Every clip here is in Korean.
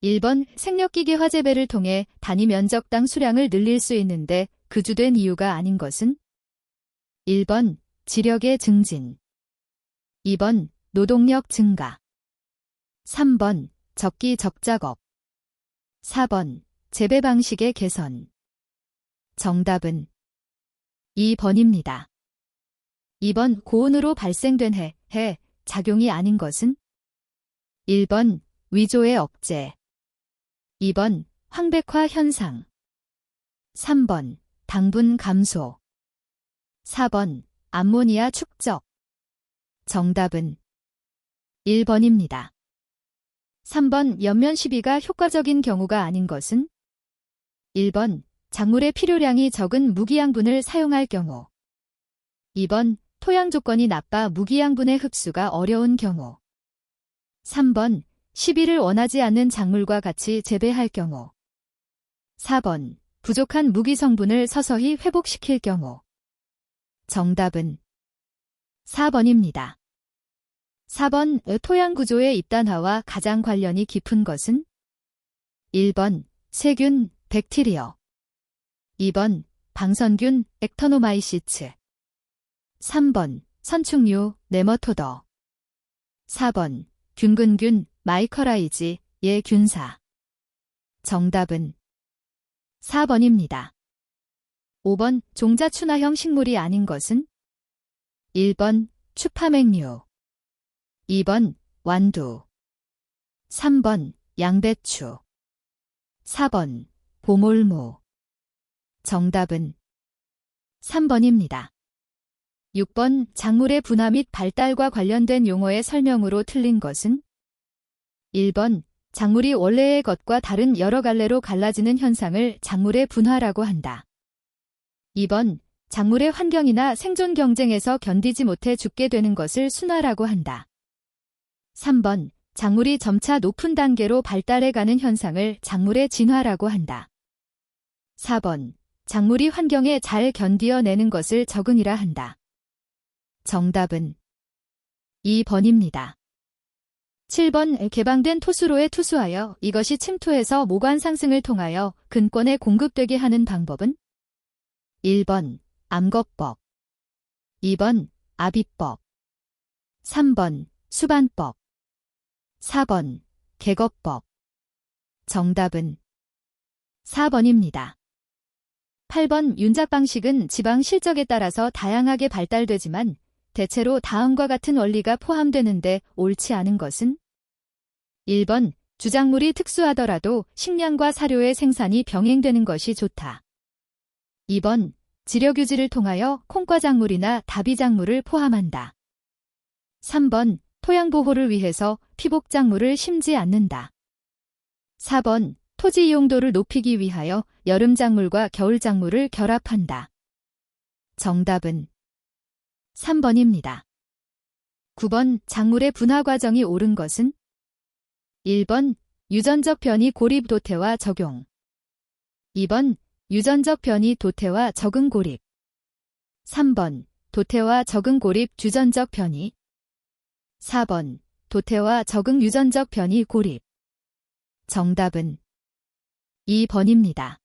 1번 생력기계 화재배를 통해 단위 면적당 수량을 늘릴 수 있는데 그주된 이유가 아닌 것은? 1번 지력의 증진, 2번 노동력 증가, 3번 적기적작업, 4번 재배 방식의 개선. 정답은 2번입니다. 2번 고온으로 발생된 해 작용이 아닌 것은? 1번 위조의 억제, 2번 황백화 현상, 3번 당분 감소, 4번 암모니아 축적. 정답은 1번입니다. 3번 연면 시비가 효과적인 경우가 아닌 것은? 1번 작물의 필요량이 적은 무기양분을 사용할 경우, 2번 토양 조건이 나빠 무기양분의 흡수가 어려운 경우, 3번 시비를 원하지 않는 작물과 같이 재배할 경우, 4번 부족한 무기 성분을 서서히 회복시킬 경우. 정답은 4번입니다. 4번 토양 구조의 입단화와 가장 관련이 깊은 것은? 1번 세균 백티리어, 2번 방선균 액터노마이시츠, 3번 선충류 네머토더, 4번 균근균 마이커라이지 예균사. 정답은 4번입니다. 5번 종자춘화형 식물이 아닌 것은? 1번 추파맹류, 2번 완두, 3번 양배추, 4번 보몰무. 정답은 3번입니다. 6번 작물의 분화 및 발달과 관련된 용어의 설명으로 틀린 것은? 1번 작물이 원래의 것과 다른 여러 갈래로 갈라지는 현상을 작물의 분화라고 한다. 2번 작물의 환경이나 생존 경쟁에서 견디지 못해 죽게 되는 것을 순화라고 한다. 3번 작물이 점차 높은 단계로 발달해가는 현상을 작물의 진화라고 한다. 4번 작물이 환경에 잘 견디어내는 것을 적응이라 한다. 정답은 2번입니다. 7번 개방된 토수로에 투수하여 이것이 침투해서 모관 상승을 통하여 근권에 공급되게 하는 방법은? 1번 암거법, 2번 아비법, 3번 수반법, 4번 개거법. 정답은 4번입니다. 8번 윤작 방식은 지방 실적에 따라서 다양하게 발달되지만 대체로 다음과 같은 원리가 포함되는데 옳지 않은 것은? 1번 주작물이 특수하더라도 식량과 사료의 생산이 병행되는 것이 좋다. 2번 지력유지를 통하여 콩과작물이나 다비작물을 포함한다. 3번 토양보호를 위해서 피복작물을 심지 않는다. 4번 토지 이용도를 높이기 위하여 여름작물과 겨울작물을 결합한다. 정답은 3번입니다. 9번 작물의 분화 과정이 옳은 것은? 1번 유전적 변이 고립 도태와 적용, 2번 유전적 변이 도태와 적응 고립, 3번 도태와 적응 고립 주전적 변이, 4번 도태와 적응 유전적 변이 고립. 정답은 2번입니다.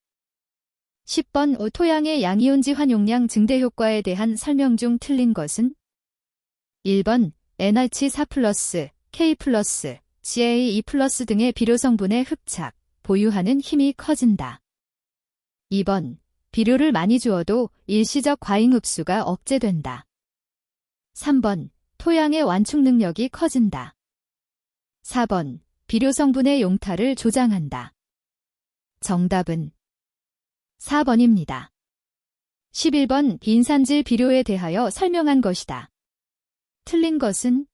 10번 토양의 양이온지 환용량 증대 효과에 대한 설명 중 틀린 것은? 1번 NH4+, K+, GA2+ 등의 비료 성분의 흡착, 보유하는 힘이 커진다. 2번 비료를 많이 주어도 일시적 과잉 흡수가 억제된다. 3번 토양의 완충 능력이 커진다. 4번 비료 성분의 용타를 조장한다. 정답은 4번입니다. 11번 인산질 비료에 대하여 설명한 것이다. 틀린 것은?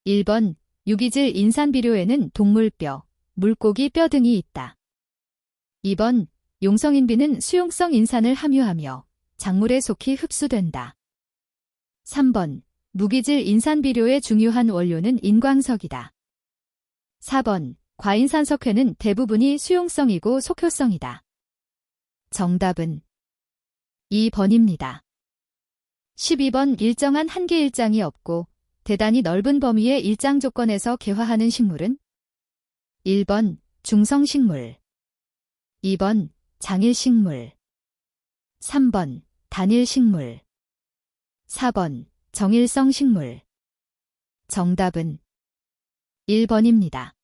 1번 유기질 인산 비료에는 동물뼈, 물고기 뼈 등이 있다. 2번 용성인비는 수용성 인산을 함유하며 작물에 속히 흡수된다. 3번 무기질 인산 비료의 중요한 원료는 인광석이다. 4번 과인산석회는 대부분이 수용성이고 속효성이다. 정답은 2번입니다. 12번 일정한 한계 일장이 없고 대단히 넓은 범위의 일장 조건에서 개화하는 식물은? 1번 중성식물. 2번 장일식물. 3번 단일식물. 4번 정일성식물. 정답은 1번입니다.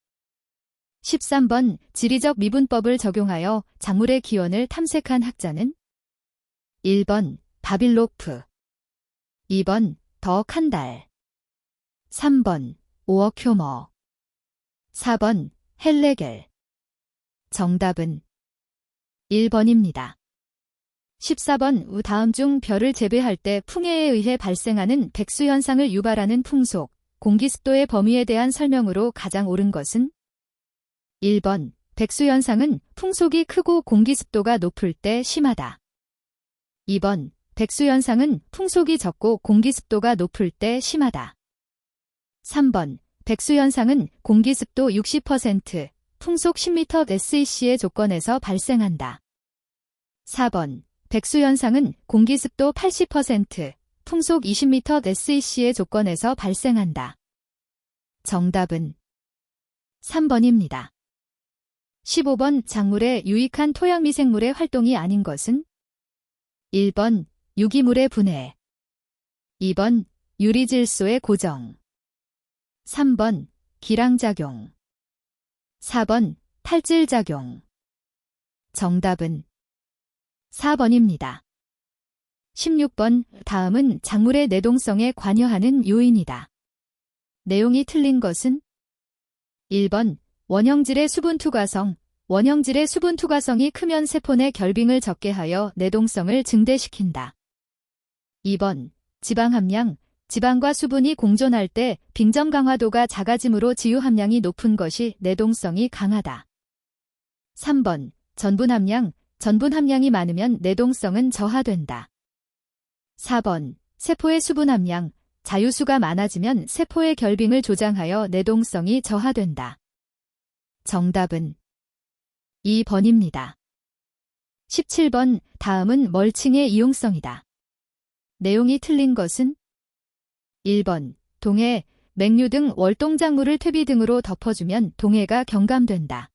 13번 지리적 미분법을 적용하여 작물의 기원을 탐색한 학자는 1번 바빌로프. 2번 더 칸달. 3번 오어큐머. 4번 헬레겔. 정답은 1번입니다. 14번 다음 중 별을 재배할 때 풍해에 의해 발생하는 백수현상을 유발하는 풍속, 공기습도의 범위에 대한 설명으로 가장 옳은 것은 1번 백수현상은 풍속이 크고 공기습도가 높을 때 심하다. 2번 백수현상은 풍속이 적고 공기습도가 높을 때 심하다. 3번 백수현상은 공기습도 60%, 풍속 10m/s의 조건에서 발생한다. 4번 백수현상은 공기습도 80%, 풍속 20m/s의 조건에서 발생한다. 정답은 3번입니다. 15번 작물의 유익한 토양미생물의 활동이 아닌 것은 1번 유기물의 분해. 2번 유리질소의 고정. 3번 기량작용. 4번 탈질작용. 정답은 4번입니다. 16번 다음은 작물의 내동성에 관여하는 요인이다. 내용이 틀린 것은 1번 원형질의 수분투과성. 원형질의 수분투과성이 크면 세포 내 결빙을 적게 하여 내동성을 증대시킨다. 2번 지방함량. 지방과 수분이 공존할 때 빙점 강화도가 작아지므로 지유함량이 높은 것이 내동성이 강하다. 3번 전분함량. 전분함량이 많으면 내동성은 저하된다. 4번 세포의 수분함량. 자유수가 많아지면 세포의 결빙을 조장하여 내동성이 저하된다. 정답은 2번입니다. 17번 다음은 멀칭의 이용성이다. 내용이 틀린 것은 1번 동해, 맹류 등 월동작물을 퇴비 등으로 덮어주면 동해가 경감된다.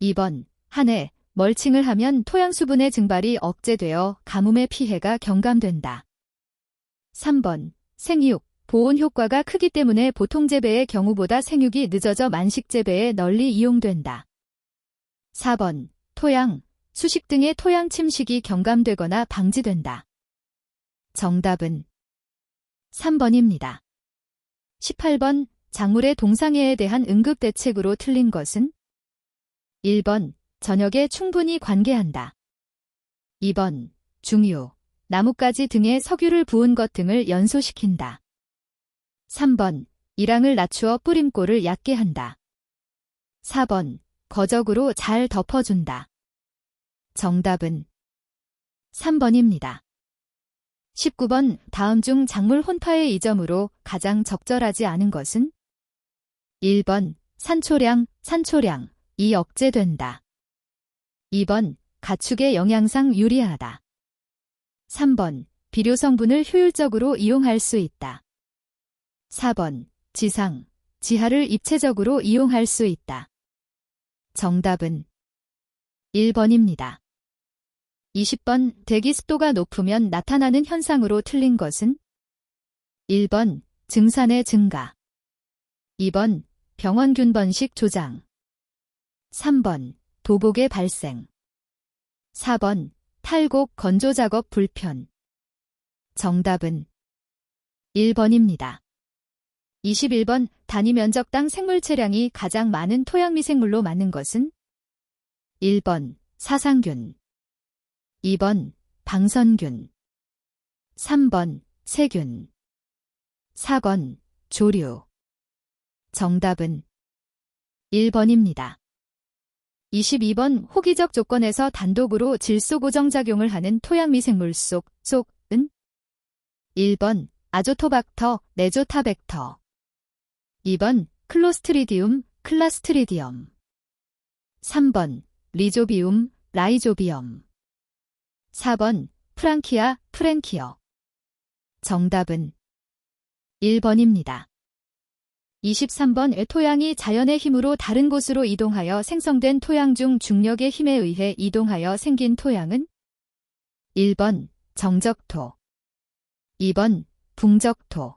2번 한해, 멀칭을 하면 토양 수분의 증발이 억제되어 가뭄의 피해가 경감된다. 3번 생육, 보온 효과가 크기 때문에 보통 재배의 경우보다 생육이 늦어져 만식 재배에 널리 이용된다. 4번 토양, 수식 등의 토양 침식이 경감되거나 방지된다. 정답은 3번입니다. 18번 작물의 동상해에 대한 응급대책으로 틀린 것은 1번 저녁에 충분히 관계한다. 2번 중유, 나뭇가지 등에 석유를 부은 것 등을 연소시킨다. 3번 일항을 낮추어 뿌림골을 얕게 한다. 4번 거적으로 잘 덮어준다. 정답은 3번입니다. 19번 다음 중 작물 혼파의 이점으로 가장 적절하지 않은 것은 1번 산초량, 이 억제된다. 2번 가축의 영양상 유리하다. 3번 비료 성분을 효율적으로 이용할 수 있다. 4번 지상, 지하를 입체적으로 이용할 수 있다. 정답은 1번입니다. 20번 대기 습도가 높으면 나타나는 현상으로 틀린 것은 1번 증산의 증가. 2번 병원균 번식 조장. 3번 도복의 발생. 4번 탈곡 건조 작업 불편. 정답은 1번입니다. 21번 단위 면적당 생물체량이 가장 많은 토양미생물로 맞는 것은 1번 사상균. 2번 방선균. 3번 세균. 4번 조류. 정답은 1번입니다. 22번 호기적 조건에서 단독으로 질소 고정작용을 하는 토양미생물 속은 1번 아조토박터, 네조타벡터. 2번 클로스트리디움, 클라스트리디엄. 3번 리조비움, 라이조비엄. 4번 프랑키아, 프랭키어. 정답은 1번입니다. 23번 토양이 자연의 힘으로 다른 곳으로 이동하여 생성된 토양 중 중력의 힘에 의해 이동하여 생긴 토양은 1번 정적토, 2번 붕적토,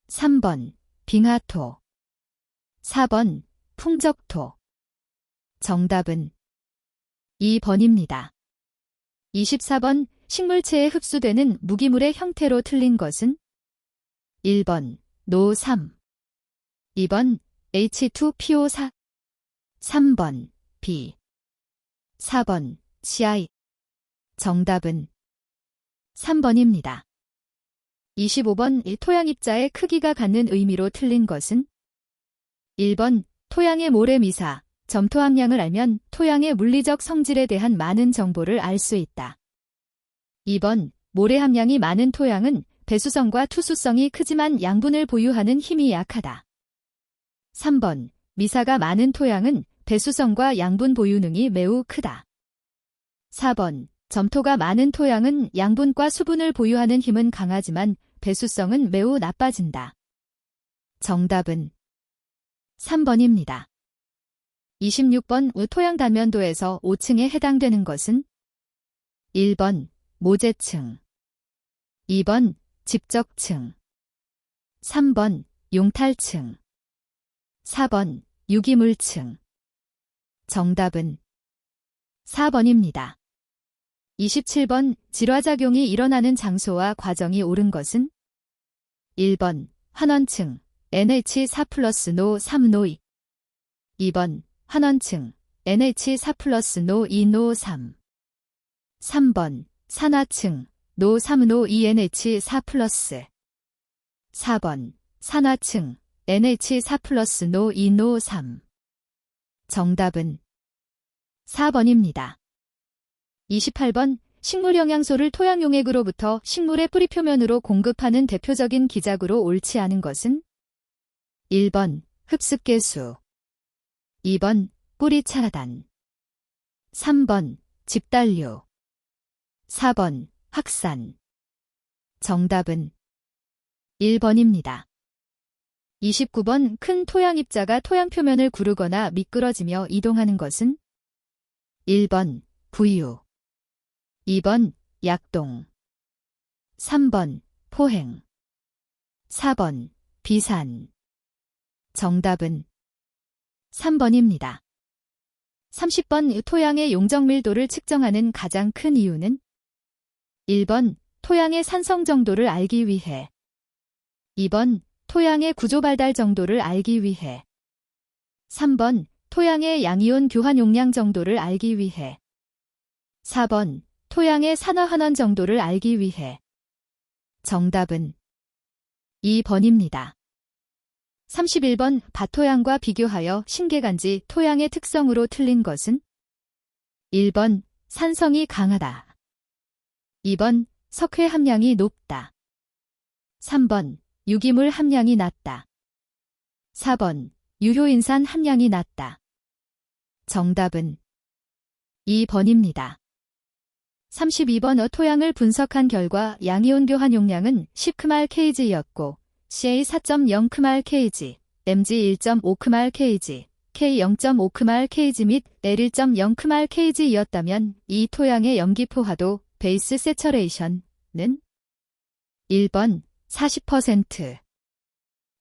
3번 빙하토, 4번 풍적토. 정답은 2번입니다. 24번 식물체에 흡수되는 무기물의 형태로 틀린 것은 1번 노3, 2번 H2PO4, 3번 B, 4번 CI. 정답은 3번입니다. 25번 토양 입자의 크기가 갖는 의미로 틀린 것은 1번 토양의 모래 미사, 점토 함량을 알면 토양의 물리적 성질에 대한 많은 정보를 알 수 있다. 2번 모래 함량이 많은 토양은 배수성과 투수성이 크지만 양분을 보유하는 힘이 약하다. 3번 미사가 많은 토양은 배수성과 양분 보유능이 매우 크다. 4번 점토가 많은 토양은 양분과 수분을 보유하는 힘은 강하지만 배수성은 매우 나빠진다. 정답은 3번입니다. 26번 토양 단면도에서 5층에 해당되는 것은 1번 모재층, 2번 집적층, 3번 용탈층, 4번 유기물층. 정답은 4번입니다. 27번 질화작용이 일어나는 장소와 과정이 옳은 것은 1번 환원층 NH4+NO 3NO 2, 2번 환원층 NH4+NO 2NO 3, 3번 산화층 NO 3NO 2NH4+, 4번 산화층 NH4+NO 2NO 3. 정답은 4번입니다. 28번 식물 영양소를 토양 용액으로부터 식물의 뿌리 표면으로 공급하는 대표적인 기작으로 옳지 않은 것은 1번 흡습개수, 2번 뿌리 차단, 3번 집단류, 4번 확산. 정답은 1번입니다. 29번 큰 토양 입자가 토양 표면을 구르거나 미끄러지며 이동하는 것은 1번 부유, 2번 약동, 3번 포행, 4번 비산. 정답은 3번입니다. 30번 토양의 용적 밀도를 측정하는 가장 큰 이유는 1번 토양의 산성 정도를 알기 위해, 2번 토양의 구조 발달 정도를 알기 위해, 3번 토양의 양이온 교환 용량 정도를 알기 위해, 4번 토양의 산화 환원 정도를 알기 위해. 정답은 2번입니다. 31번 밭토양과 비교하여 신계간지 토양의 특성으로 틀린 것은 1번 산성이 강하다, 2번 석회 함량이 높다, 3번 유기물 함량이 낮다, 4번 유효인산 함량이 낮다. 정답은 2번입니다. 32번 토양을 분석한 결과 양이온 교환 용량은 10kmol/kg였고 CA 4.0kmol/kg, MG 1.5kmol/kg, K 0.5kmol/kg 및 L 1.0kmol/kg이었다면 이 토양의 염기포화도 베이스 세처레이션은 1번 40%,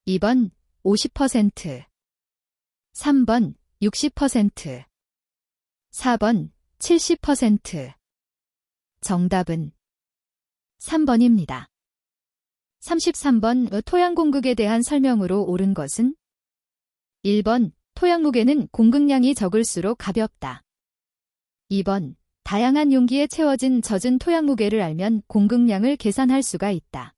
2번 50%, 3번 60%, 4번 70%. 정답은 3번입니다. 33번 토양 공극에 대한 설명으로 옳은 것은 1번 토양 무게는 공극량이 적을수록 가볍다, 2번 다양한 용기에 채워진 젖은 토양 무게를 알면 공극량을 계산할 수가 있다,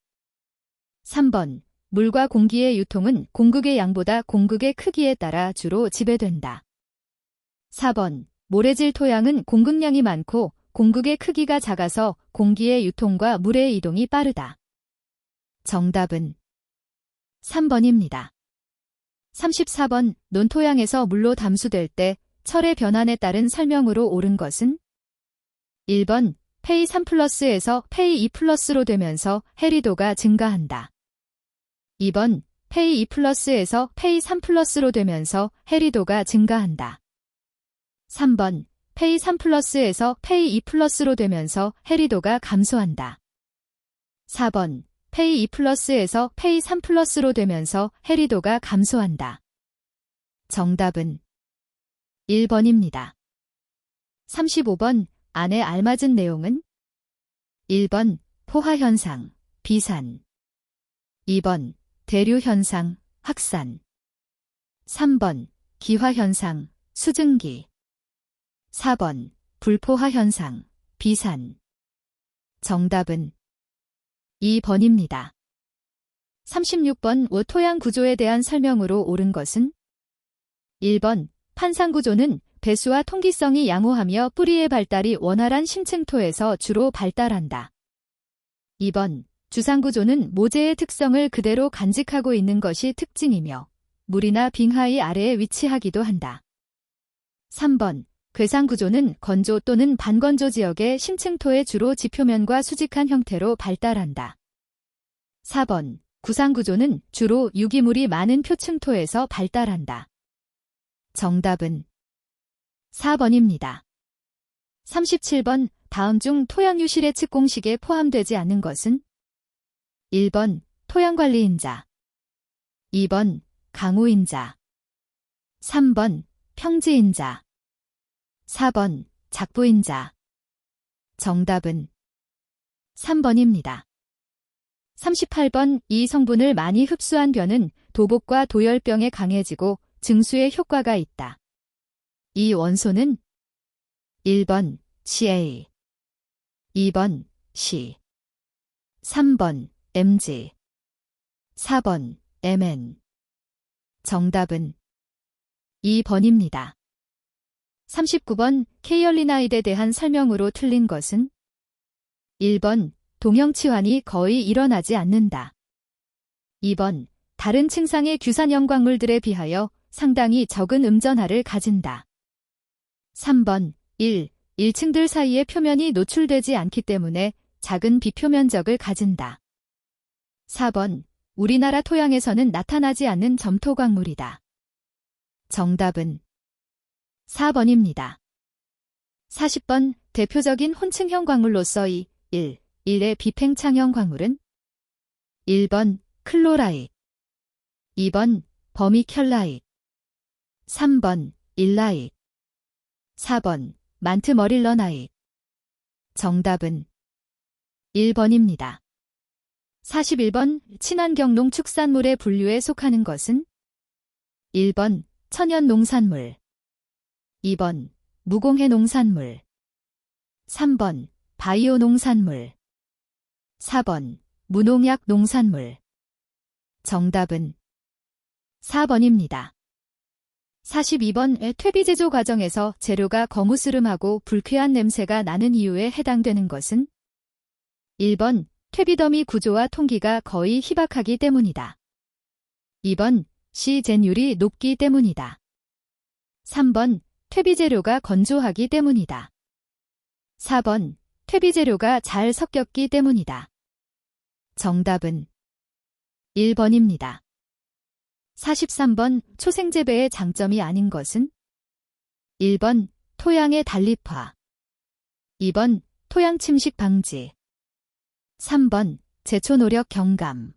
3번 물과 공기의 유통은 공극의 양보다 공극의 크기에 따라 주로 지배된다, 4번 모래질 토양은 공극량이 많고 공극의 크기가 작아서 공기의 유통과 물의 이동이 빠르다. 정답은 3번입니다. 34번 논토양에서 물로 담수될 때 철의 변환에 따른 설명으로 옳은 것은 1번 페이 3+에서 페이 2+로 되면서 해리도가 증가한다, 2번 페이 2 플러스에서 페이 3 플러스로 되면서 해리도가 증가한다. 3번 페이 3 플러스에서 페이 2 플러스로 되면서 해리도가 감소한다. 4번 페이 2 플러스에서 페이 3 플러스로 되면서 해리도가 감소한다. 정답은 1번입니다. 35번 안에 알맞은 내용은 1번 포화현상, 비산 2번 대류현상, 확산 3번 기화현상, 수증기 4번 불포화현상, 비산 정답은 2번입니다. 36번 토양 구조에 대한 설명으로 옳은 것은 1번 판상구조는 배수와 통기성이 양호하며 뿌리의 발달이 원활한 심층토에서 주로 발달한다. 2번 주상구조는 모재의 특성을 그대로 간직하고 있는 것이 특징이며 물이나 빙하의 아래에 위치하기도 한다. 3번 괴상구조는 건조 또는 반건조 지역의 심층토의 주로 지표면과 수직한 형태로 발달한다. 4번 구상구조는 주로 유기물이 많은 표층토에서 발달한다. 정답은 4번입니다. 37번 다음 중 토양유실 예측 공식에 포함되지 않은 것은 1번 토양관리인자 2번 강우인자 3번 평지인자 4번 작부인자 정답은 3번입니다. 38번 이 성분을 많이 흡수한 벼는 도복과 도열병에 강해지고 증수에 효과가 있다. 이 원소는 1번 CA 2번 C 3번 MG 4번 MN 정답은 2번입니다. 39번 케이얼리나이드에 대한 설명으로 틀린 것은 1번 동형치환이 거의 일어나지 않는다. 2번 다른 층상의 규산형 광물들에 비하여 상당히 적은 음전하를 가진다. 3번 1층들 사이의 표면이 노출되지 않기 때문에 작은 비표면적을 가진다. 4번 우리나라 토양에서는 나타나지 않는 점토광물이다. 정답은 4번입니다. 40번 대표적인 혼층형 광물로서 1의 비팽창형 광물은 1번 클로라이트 2번 버미큘라이트 3번 일라이트 4번 만트머릴러나이트 정답은 1번입니다. 41번 친환경농 축산물의 분류에 속하는 것은 1번 천연 농산물 2번 무공해 농산물 3번 바이오 농산물 4번 무농약 농산물 정답은 4번입니다. 42번 퇴비 제조 과정에서 재료가 거무스름하고 불쾌한 냄새가 나는 이유에 해당되는 것은 1번 퇴비더미 구조와 통기가 거의 희박하기 때문이다. 2번 시젠율이 높기 때문이다. 3번 퇴비 재료가 건조하기 때문이다. 4번 퇴비 재료가 잘 섞였기 때문이다. 정답은 1번입니다. 43번 초생재배의 장점이 아닌 것은 1번 토양의 단립화 2번 토양 침식 방지 3번 제초 노력 경감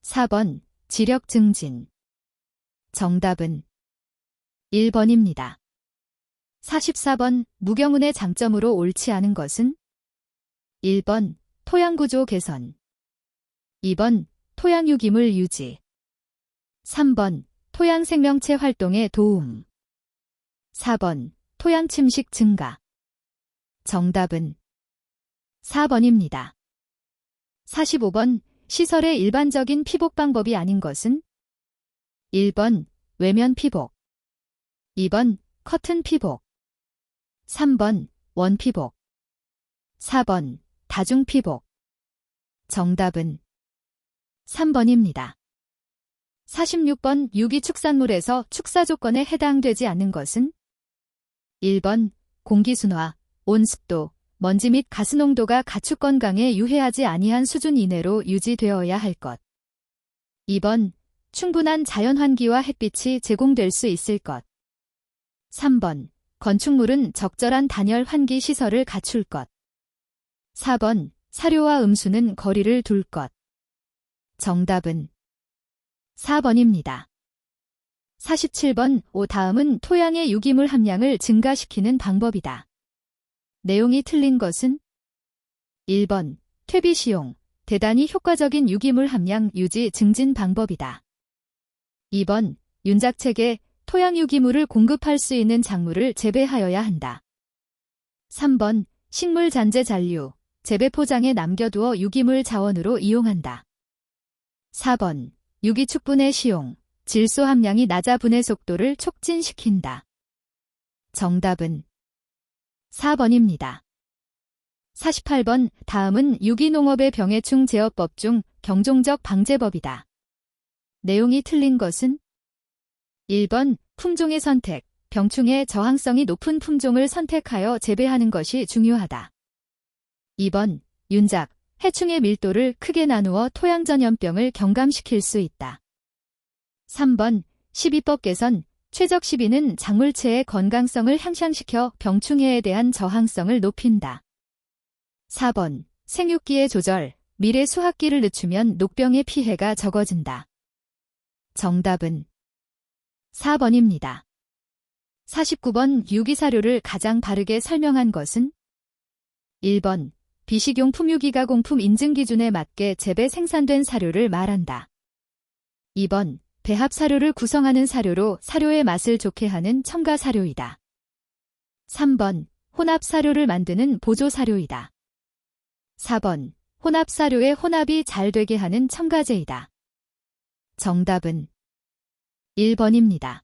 4번 지력 증진 정답은 1번입니다. 44번 무경운의 장점으로 옳지 않은 것은 1번 토양구조 개선 2번 토양유기물 유지 3번 토양 생명체 활동에 도움 4번 토양 침식 증가 정답은 4번입니다. 45번 시설의 일반적인 피복 방법이 아닌 것은 1번 외면 피복 2번 커튼 피복 3번 원 피복 4번 다중 피복 정답은 3번입니다. 46번 유기축산물에서 축사 조건에 해당되지 않는 것은 1번 공기순화, 온습도, 먼지 및 가스 농도가 가축 건강에 유해하지 아니한 수준 이내로 유지되어야 할 것 2번 충분한 자연환기와 햇빛이 제공될 수 있을 것. 3번. 건축물은 적절한 단열 환기 시설을 갖출 것. 4번. 사료와 음수는 거리를 둘 것. 정답은 4번입니다. 47번. 다음은 토양의 유기물 함량을 증가시키는 방법이다. 내용이 틀린 것은 1번. 퇴비 시용, 대단히 효과적인 유기물 함량 유지 증진 방법이다. 2번. 윤작책에 토양 유기물을 공급할 수 있는 작물을 재배하여야 한다. 3번. 식물 잔재 잔류, 재배 포장에 남겨두어 유기물 자원으로 이용한다. 4번. 유기축분해 시용, 질소 함량이 낮아 분해 속도를 촉진시킨다. 정답은 4번입니다. 48번. 다음은 유기농업의 병해충 제어법 중 경종적 방제법이다. 내용이 틀린 것은 1번. 품종의 선택, 병충해 저항성이 높은 품종을 선택하여 재배하는 것이 중요하다. 2번. 윤작, 해충의 밀도를 크게 나누어 토양 전염병을 경감시킬 수 있다. 3번. 시비법 개선, 최적 시비는 작물체의 건강성을 향상시켜 병충해에 대한 저항성을 높인다. 4번. 생육기의 조절, 미래 수확기를 늦추면 녹병의 피해가 적어진다. 정답은 4번입니다. 49번. 유기사료를 가장 바르게 설명한 것은 1번. 비식용품 유기가공품 인증기준에 맞게 재배 생산된 사료를 말한다. 2번. 배합사료를 구성하는 사료로 사료의 맛을 좋게 하는 첨가사료이다. 3번. 혼합사료를 만드는 보조사료이다. 4번. 혼합사료의 혼합이 잘 되게 하는 첨가제이다. 정답은 1번입니다.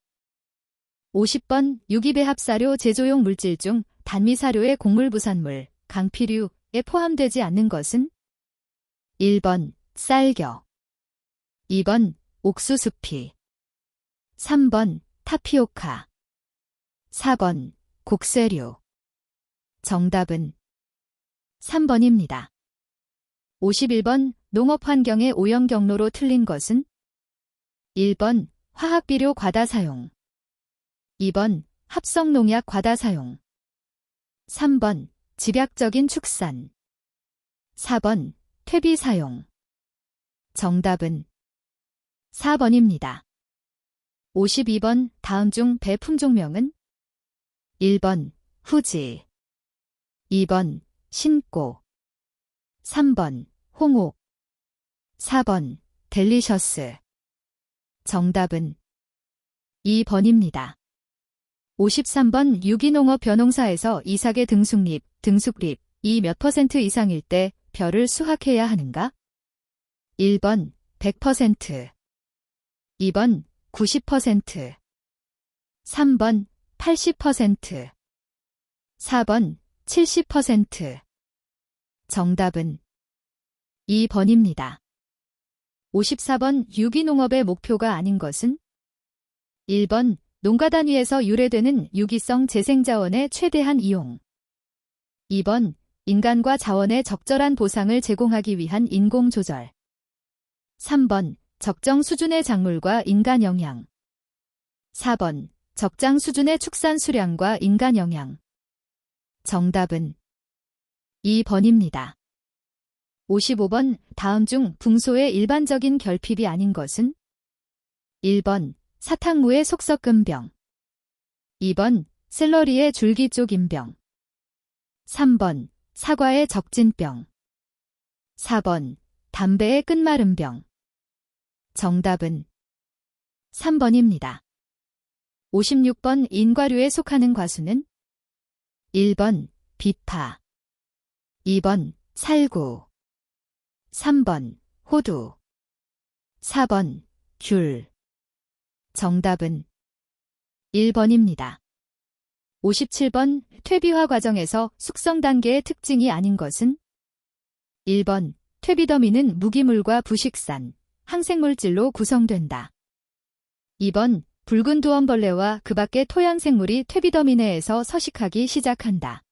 50번. 유기배합사료 제조용 물질 중 단미사료의 곡물부산물, 강피류에 포함되지 않는 것은 1번. 쌀겨, 2번. 옥수수피, 3번. 타피오카, 4번. 곡세류. 정답은 3번입니다. 51번. 농업 환경의 오염 경로로 틀린 것은 1번. 화학비료 과다 사용, 2번. 합성농약 과다 사용, 3번. 집약적인 축산, 4번. 퇴비 사용. 정답은 4번입니다. 52번. 다음 중 배 품종명은 1번. 후지, 2번. 신고, 3번. 홍옥, 4번. 델리셔스. 정답은 2번입니다. 53번. 유기농업 벼농사에서 이삭의 등숙립, 등숙립이 몇 % 이상일 때 벼를 수확해야 하는가? 1번. 100%, 2번. 90%, 3번. 80%, 4번. 70%. 정답은 2번입니다. 54번. 유기농업의 목표가 아닌 것은 1번. 농가 단위에서 유래되는 유기성 재생자원의 최대한 이용, 2번. 인간과 자원의 적절한 보상을 제공하기 위한 인공조절, 3번. 적정 수준의 작물과 인간 영양, 4번. 적장 수준의 축산 수량과 인간 영양. 정답은 2번입니다. 55번. 다음 중 붕소의 일반적인 결핍이 아닌 것은 1번. 사탕무의 속석근병, 2번. 샐러리의 줄기 쪽 인병, 3번. 사과의 적진병, 4번. 담배의 끝마름병. 정답은 3번입니다. 56번. 인과류에 속하는 과수는 1번. 비파, 2번. 살구, 3번. 호두, 4번. 귤. 정답은 1번입니다. 57번. 퇴비화 과정에서 숙성 단계의 특징이 아닌 것은 1번. 퇴비더미는 무기물과 부식산, 항생물질로 구성된다. 2번. 붉은 두엄벌레와 그 밖의 토양생물이 퇴비더미 내에서 서식하기 시작한다.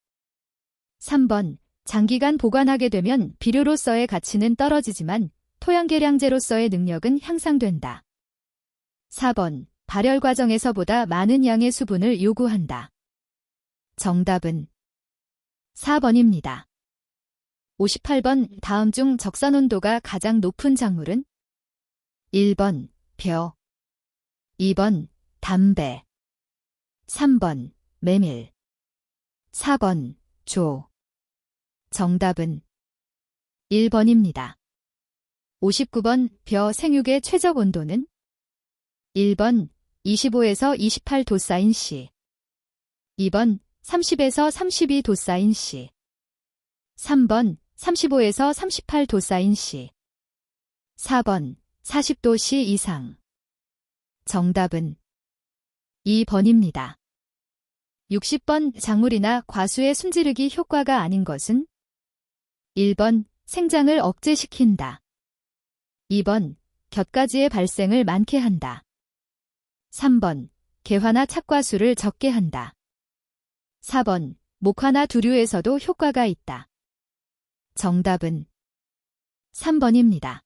3번. 장기간 보관하게 되면 비료로서의 가치는 떨어지지만 토양계량제로서의 능력은 향상된다. 4번. 발열 과정에서보다 많은 양의 수분을 요구한다. 정답은 4번입니다. 58번. 다음 중 적산 온도가 가장 높은 작물은? 1번. 벼. 2번. 담배. 3번. 메밀. 4번. 조. 정답은 1번입니다. 59번. 벼 생육의 최적 온도는? 1번. 25에서 28도사인 시. 2번. 30에서 32도사인 시. 3번. 35에서 38도사인 시. 4번. 40도씨 이상. 정답은 2번입니다. 60번. 작물이나 과수의 숨지르기 효과가 아닌 것은? 1번. 생장을 억제시킨다. 2번. 곁가지의 발생을 많게 한다. 3번. 개화나 착과수를 적게 한다. 4번. 목화나 두류에서도 효과가 있다. 정답은 3번입니다.